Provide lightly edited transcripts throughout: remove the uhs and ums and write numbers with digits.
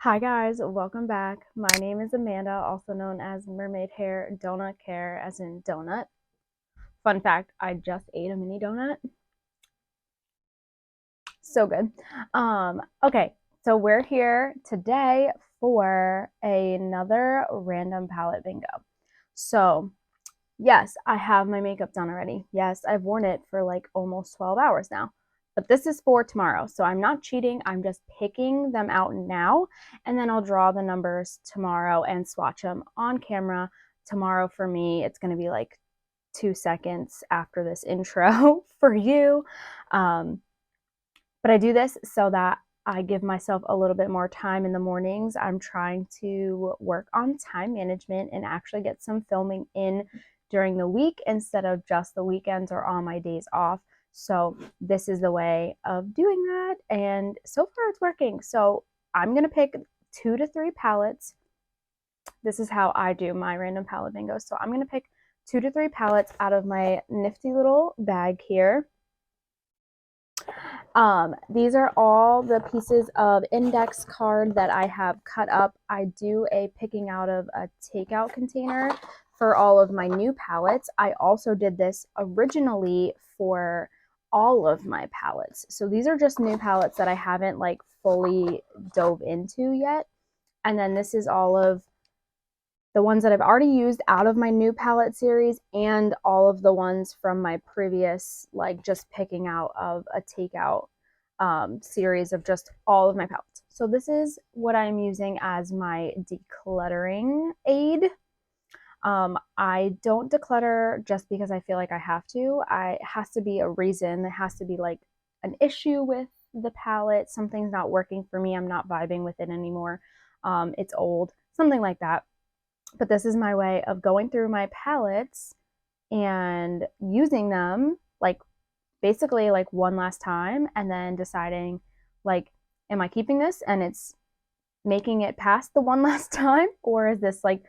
Hi guys, welcome back. My name is Amanda, also known as Mermaid Hair Donut Care, as in donut. Fun fact, I just ate a mini donut. So good. Okay, so we're here today for another random palette bingo. So, yes, I have my makeup done already. Yes, I've worn it for like almost 12 hours now. But this is for tomorrow. So I'm not cheating. I'm just picking them out now. And then I'll draw the numbers tomorrow and swatch them on camera. Tomorrow for me, it's going to be like 2 seconds after this intro for you. But I do this so that I give myself a little bit more time in the mornings. I'm trying to work on time management and actually get some filming in during the week instead of just the weekends or on my days off. So this is the way of doing that. And so far it's working. So I'm going to pick 2 to 3 palettes. This is how I do my random palette bingo. So I'm going to pick 2 to 3 palettes out of my nifty little bag here. These are all the pieces of index card that I have cut up. I do a picking out of a takeout container for all of my new palettes. I also did this originally for all of my palettes. So these are just new palettes that I haven't like fully dove into yet. And then this is all of the ones that I've already used out of my new palette series and all of the ones from my previous, like just picking out of a takeout series of just all of my palettes. So this is what I'm using as my decluttering aid. I don't declutter just because I feel like I have to. It has to be a reason. There has to be like an issue with the palette. Something's not working for me. I'm not vibing with it anymore. It's old, something like that. But this is my way of going through my palettes and using them like basically like one last time and then deciding like, am I keeping this and it's making it past the one last time, or is this like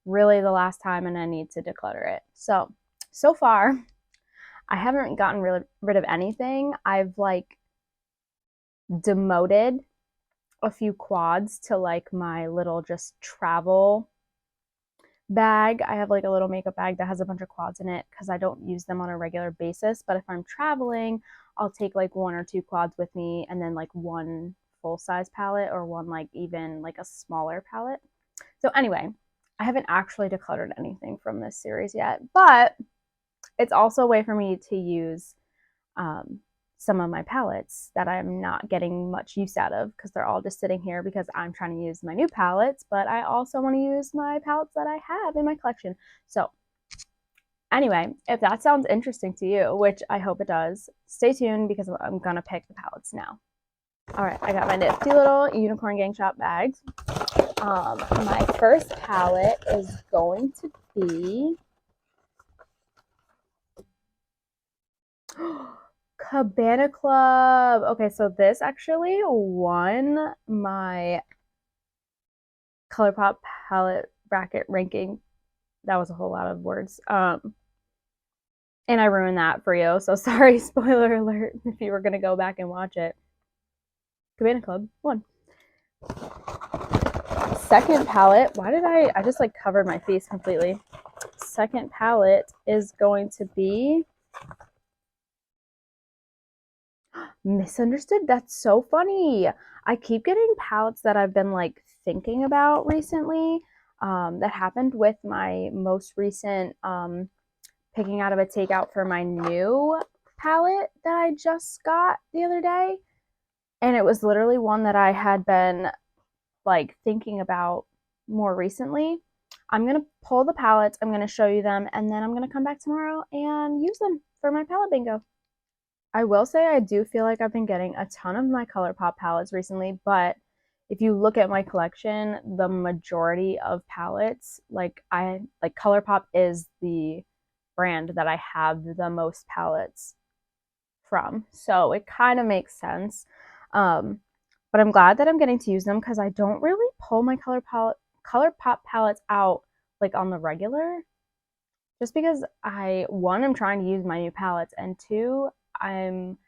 really the last time and I need to declutter it? So far I haven't gotten rid of anything. I've like demoted a few quads to like my little just travel bag. I have like a little makeup bag that has a bunch of quads in it because I don't use them on a regular basis. But if I'm traveling, I'll take like 1 or 2 quads with me and then like one full size palette or one like even like a smaller palette. So anyway, I haven't actually decluttered anything from this series yet, but it's also a way for me to use some of my palettes that I'm not getting much use out of because they're all just sitting here because I'm trying to use my new palettes, but I also want to use my palettes that I have in my collection. So anyway, if that sounds interesting to you, which I hope it does, stay tuned because I'm going to pick the palettes now. All right, I got my nifty little Unicorn Gang Shop bags. My first palette is going to be Cabana Club. Okay, so this actually won my Colourpop palette bracket ranking. That was a whole lot of words. And I ruined that for you. So sorry, spoiler alert, if you were gonna go back and watch it. Cabana Club won. Second palette, why did I just like covered my face completely. Second palette is going to be Misunderstood. That's so funny. I keep getting palettes that I've been like thinking about recently. That happened with my most recent picking out of a takeout for my new palette that I just got the other day. And it was literally one that I had been like thinking about more recently. I'm going to pull the palettes, I'm going to show you them, and then I'm going to come back tomorrow and use them for my palette bingo. I will say I do feel like I've been getting a ton of my Colourpop palettes recently, but if you look at my collection, the majority of palettes, like Colourpop is the brand that I have the most palettes from. So it kind of makes sense. But I'm glad that I'm getting to use them because I don't really pull my Colourpop palettes out like on the regular. Just because one, I'm trying to use my new palettes, and two, I'm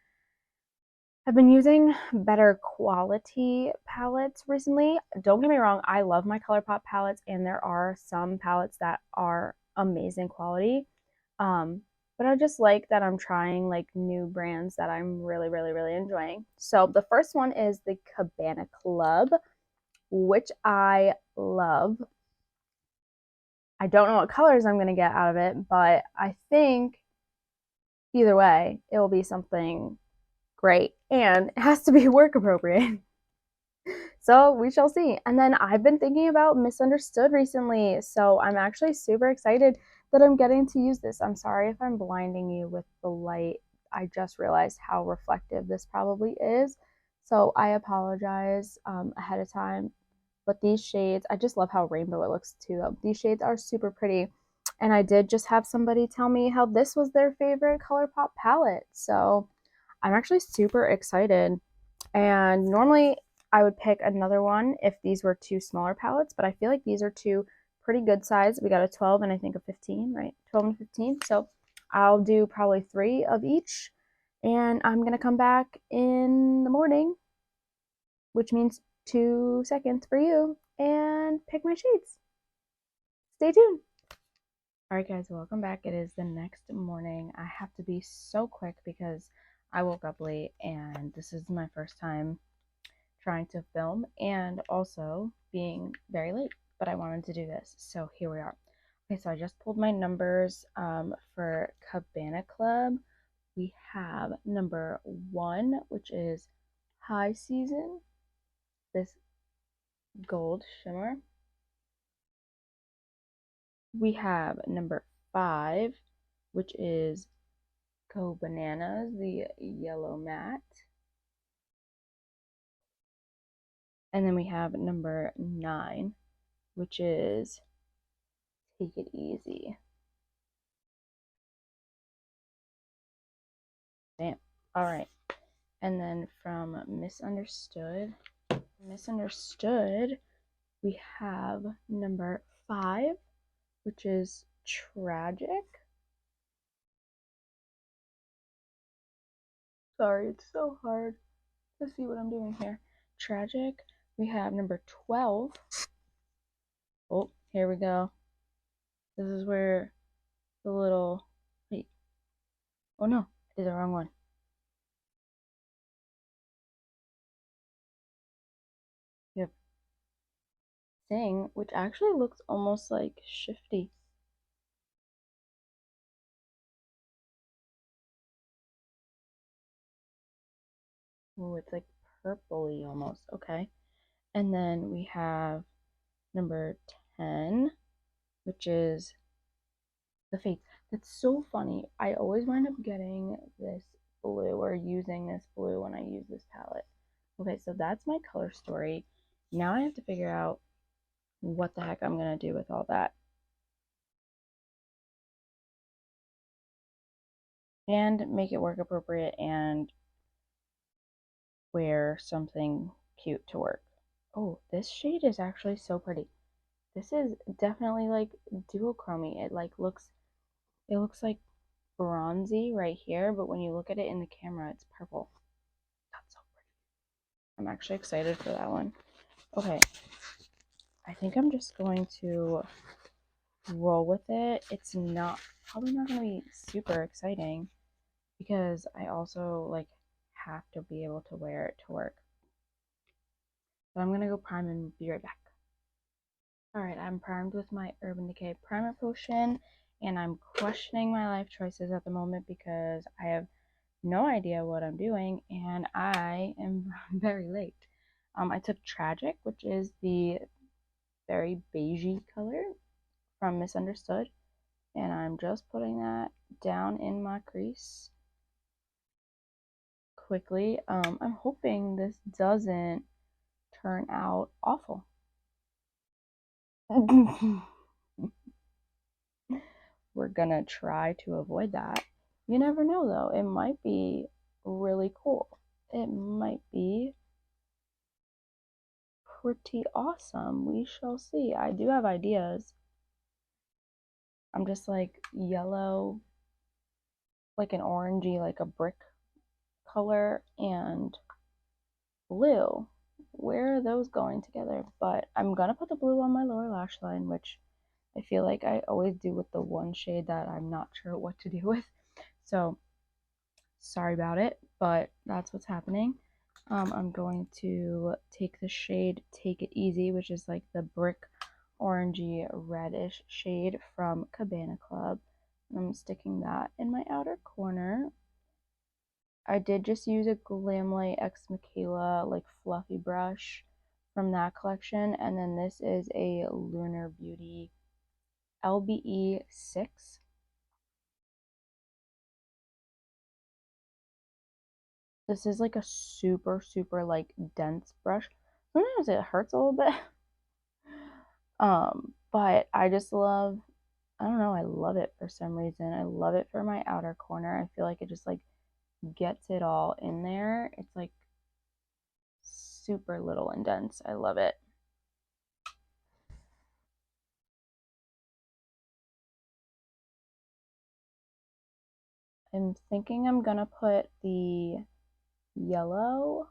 I've been using better quality palettes recently. Don't get me wrong, I love my Colourpop palettes, and there are some palettes that are amazing quality. But I just like that I'm trying like new brands that I'm really, really, really enjoying. So the first one is the Cabana Club, which I love. I don't know what colors I'm going to get out of it, but I think either way, it will be something great, and it has to be work appropriate. So we shall see. And then I've been thinking about Misunderstood recently, so I'm actually super excited that I'm getting to use this. I'm sorry if I'm blinding you with the light. I just realized how reflective this probably is, so I apologize ahead of time. But these shades, I just love how rainbow it looks too. These shades are super pretty. And I did just have somebody tell me how this was their favorite Colourpop palette. So I'm actually super excited. And normally I would pick another one if these were two smaller palettes, but I feel like these are two pretty good size. We got a 12 and I think a 15, right? 12 and 15. So I'll do probably 3 of each. And I'm going to come back in the morning, which means 2 seconds for you, and pick my shades. Stay tuned. Alright guys, welcome back. It is the next morning. I have to be so quick because I woke up late and this is my first time trying to film and also being very late, but I wanted to do this, so here we are. Okay, so I just pulled my numbers for Cabana Club. We have number 1, which is High Season, this gold shimmer. We have number 5, which is Go Bananas, the yellow matte. And then we have number 9, which is Take It Easy. Damn. All right. And then from Misunderstood, we have number 5, which is Tragic. Sorry, it's so hard to see what I'm doing here. Tragic. We have number 12. Oh, here we go. This is where the little, wait, oh no, I did the wrong one. We have Sing, which actually looks almost like Shifty. Oh, it's like purpley almost. Okay. And then we have number 10, which is the Fates. That's so funny. I always wind up getting this blue or using this blue when I use this palette. Okay, so that's my color story. Now I have to figure out what the heck I'm going to do with all that. And make it work appropriate and wear something cute to work. Oh, this shade is actually so pretty. This is definitely like duochromy. It looks like bronzy right here, but when you look at it in the camera, it's purple. That's so pretty. I'm actually excited for that one. Okay, I think I'm just going to roll with it. It's probably not going to be super exciting because I also like have to be able to wear it to work. So I'm going to go prime and be right back. Alright, I'm primed with my Urban Decay Primer Potion, and I'm questioning my life choices at the moment because I have no idea what I'm doing, and I am very late. I took Tragic, which is the very beigey color from Misunderstood, and I'm just putting that down in my crease quickly. I'm hoping this doesn't turn out awful. We're gonna try to avoid that. You never know though, it might be really cool. It might be pretty awesome. We shall see. I do have ideas. I'm just like yellow, like an orangey, like a brick color, and blue. Where are those going together? But I'm gonna put the blue on my lower lash line, which I feel like I always do with the one shade that I'm not sure what to do with. So sorry about it, but that's what's happening. I'm going to take the shade Take It Easy, which is like the brick orangey reddish shade from Cabana Club. I'm sticking that in my outer corner. I did just use a Glamlite X Mikayla like fluffy brush from that collection, and then this is a Lunar Beauty LBE 6. This is like a super like dense brush. Sometimes it hurts a little bit. But I just love, I don't know, I love it for some reason. I love it for my outer corner. I feel like it just like gets it all in there. It's like super little and dense. I love it. I'm thinking I'm gonna put the yellow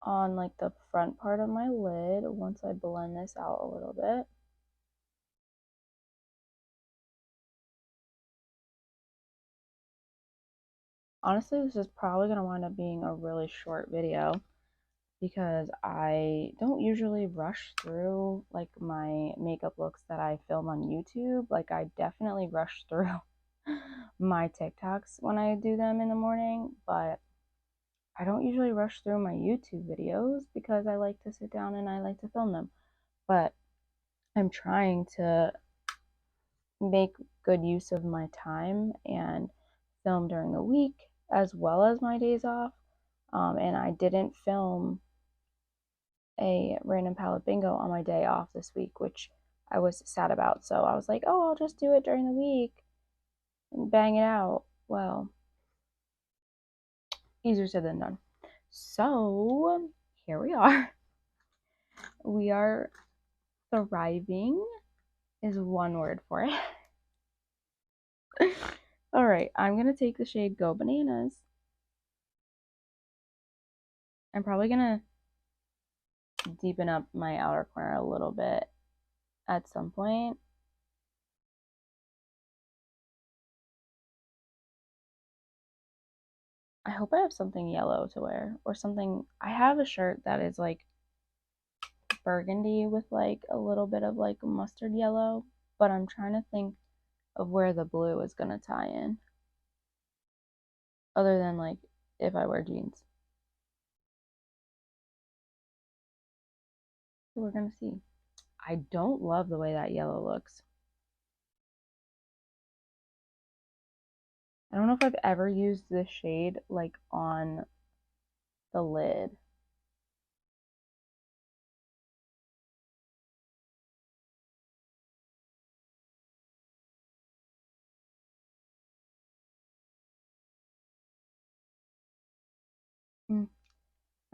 on like the front part of my lid once I blend this out a little bit. Honestly, this is probably going to wind up being a really short video because I don't usually rush through like my makeup looks that I film on YouTube. Like I definitely rush through my TikToks when I do them in the morning, but I don't usually rush through my YouTube videos because I like to sit down and I like to film them. But I'm trying to make good use of my time and film during the week as well as my days off. And I didn't film a random palette bingo on my day off this week, which I was sad about. So I was like, oh, I'll just do it during the week and bang it out. Well, easier said than done. So here we are. We are thriving, is one word for it. All right, I'm going to take the shade Go Bananas. I'm probably going to deepen up my outer corner a little bit at some point. I hope I have something yellow to wear or something. I have a shirt that is like burgundy with like a little bit of like mustard yellow, but I'm trying to think of where the blue is going to tie in other than like if I wear jeans. So we're going to see. I don't love the way that yellow looks. I don't know if I've ever used this shade like on the lid.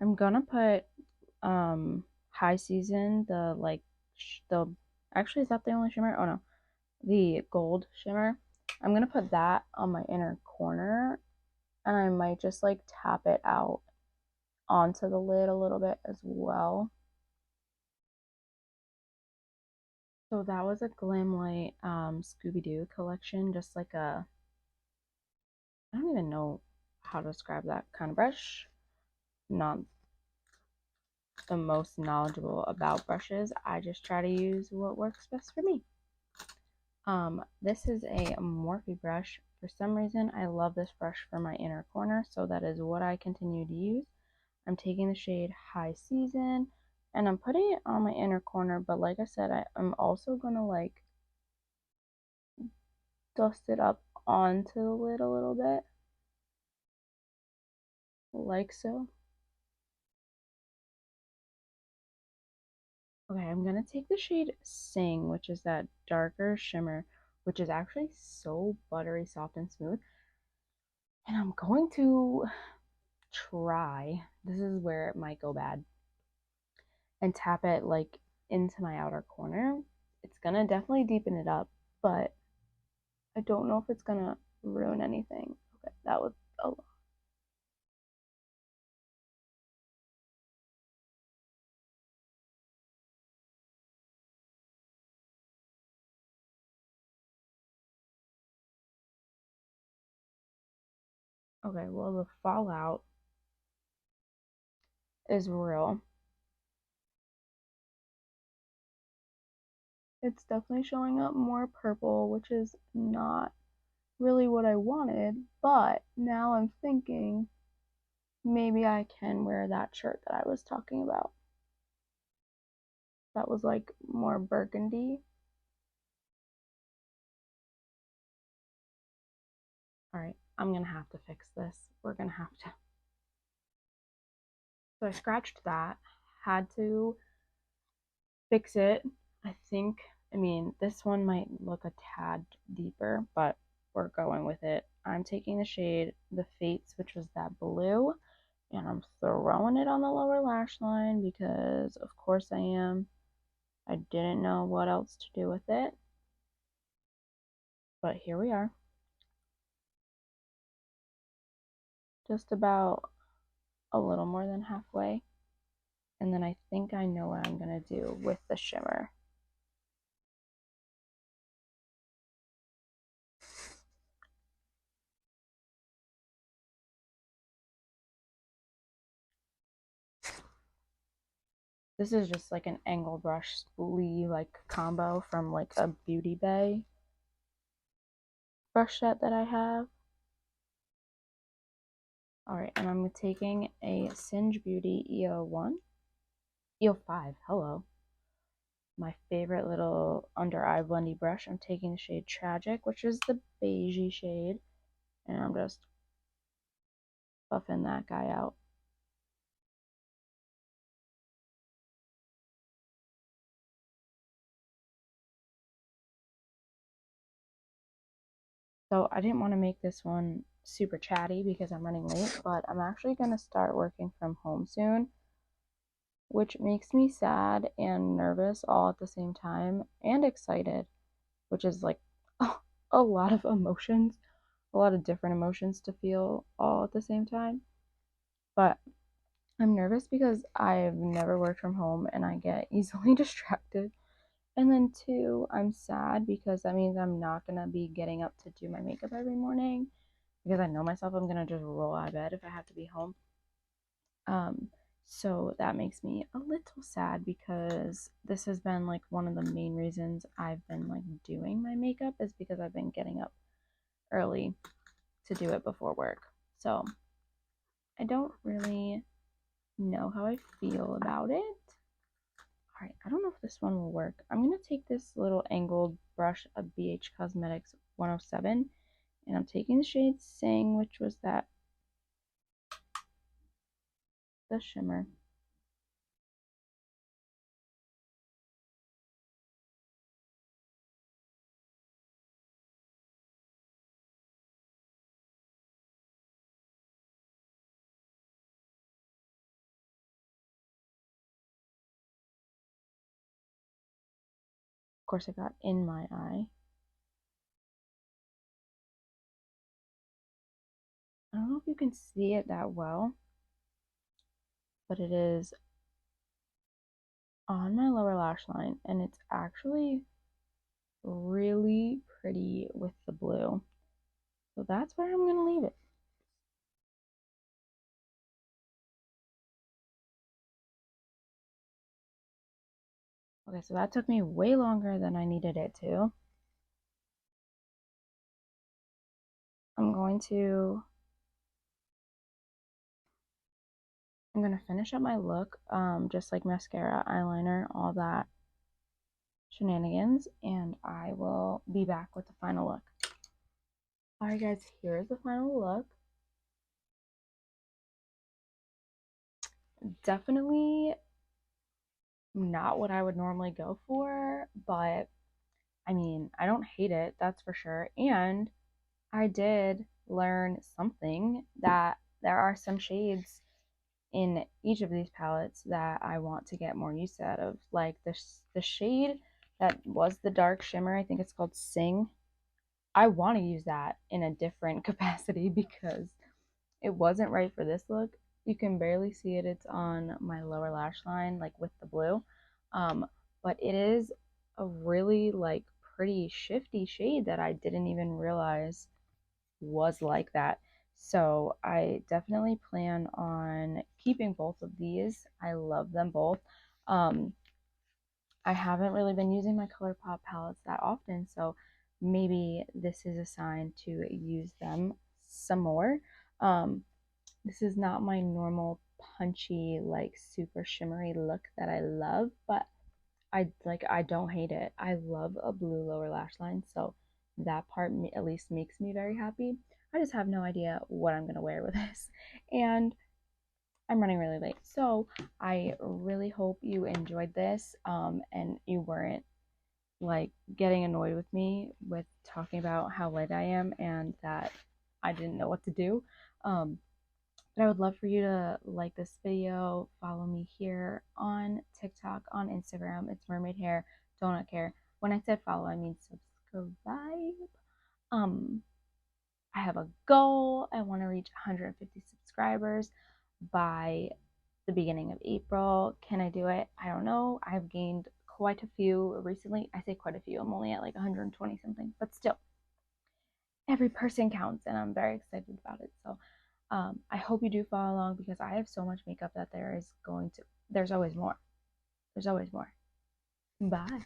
I'm gonna put High Season, the like the actually is that the only shimmer? Oh no, the gold shimmer. I'm gonna put that on my inner corner, and I might just like tap it out onto the lid a little bit as well. So that was a Glamlite Scooby-Doo collection, just like a, I don't even know how to describe that kind of brush. Not the most knowledgeable about brushes. I just try to use what works best for me. This is a Morphe brush. For some reason, I love this brush for my inner corner, so that is what I continue to use. I'm taking the shade High Season, and I'm putting it on my inner corner, but like I said, I'm also gonna like dust it up onto the lid a little bit, like so. Okay, I'm gonna take the shade Sing, which is that darker shimmer, which is actually so buttery, soft, and smooth. And I'm going to try, this is where it might go bad, and tap it like into my outer corner. It's gonna definitely deepen it up, but I don't know if it's gonna ruin anything. Okay, that was a lot. Okay, well, the fallout is real. It's definitely showing up more purple, which is not really what I wanted, but now I'm thinking maybe I can wear that shirt that I was talking about. That was like more burgundy. All right, I'm gonna have to fix this. We're gonna have to. So I scratched that, had to fix it. I think, I mean, this one might look a tad deeper, but we're going with it. I'm taking the shade The Fates, which was that blue, and I'm throwing it on the lower lash line because, of course, I am. I didn't know what else to do with it, but here we are. Just about a little more than halfway. And then I think I know what I'm going to do with the shimmer. This is just like an angle brush spoolie like combo from like a Beauty Bay brush set that I have. Alright, and I'm taking a Singe Beauty EO1. EO5, hello. My favorite little under eye blendy brush. I'm taking the shade Tragic, which is the beigey shade, and I'm just buffing that guy out. So I didn't want to make this one super chatty because I'm running late, but I'm actually going to start working from home soon, which makes me sad and nervous all at the same time, and excited, which is like a lot of emotions, a lot of different emotions to feel all at the same time. But I'm nervous because I've never worked from home and I get easily distracted. And then two, I'm sad because that means I'm not gonna be getting up to do my makeup every morning because I know myself, I'm gonna just roll out of bed if I have to be home. So that makes me a little sad because this has been like one of the main reasons I've been like doing my makeup is because I've been getting up early to do it before work. So I don't really know how I feel about it. All right, I don't know if this one will work. I'm going to take this little angled brush of BH Cosmetics 107, and I'm taking the shade Sing, which was the shimmer. Of course, I got in my eye. I don't know if you can see it that well, but it is on my lower lash line, and it's actually really pretty with the blue. So that's where I'm going to leave it. Okay, so that took me way longer than I needed it to. I'm going to finish up my look, just like mascara, eyeliner, all that shenanigans, and I will be back with the final look. Alright guys, here's the final look. Definitely not what I would normally go for, but I mean, I don't hate it, that's for sure. And I did learn something that there are some shades in each of these palettes that I want to get more use out of. Like the shade that was the dark shimmer, I think it's called Sing. I want to use that in a different capacity because it wasn't right for this look. You can barely see it. It's on my lower lash line, like with the blue. But it is a really like pretty shifty shade that I didn't even realize was like that. So I definitely plan on keeping both of these. I love them both. I haven't really been using my Colourpop palettes that often, so maybe this is a sign to use them some more. Um, this is not my normal punchy, like super shimmery look that I love, but I don't hate it. I love a blue lower lash line, so that part at least makes me very happy. I just have no idea what I'm gonna wear with this, and I'm running really late. So I really hope you enjoyed this, and you weren't like getting annoyed with me with talking about how late I am and that I didn't know what to do. Um, but I would love for you to like this video, follow me here on TikTok, on Instagram. It's Mermaid Hair. Don't care. When I said follow, I mean subscribe. Um, I have a goal. I want to reach 150 subscribers by the beginning of April. Can I do it? I don't know. I've gained quite a few recently. I say quite a few. I'm only at like 120 something, but still, every person counts, and I'm very excited about it. So I hope you do follow along because I have so much makeup that there's always more. There's always more. Bye.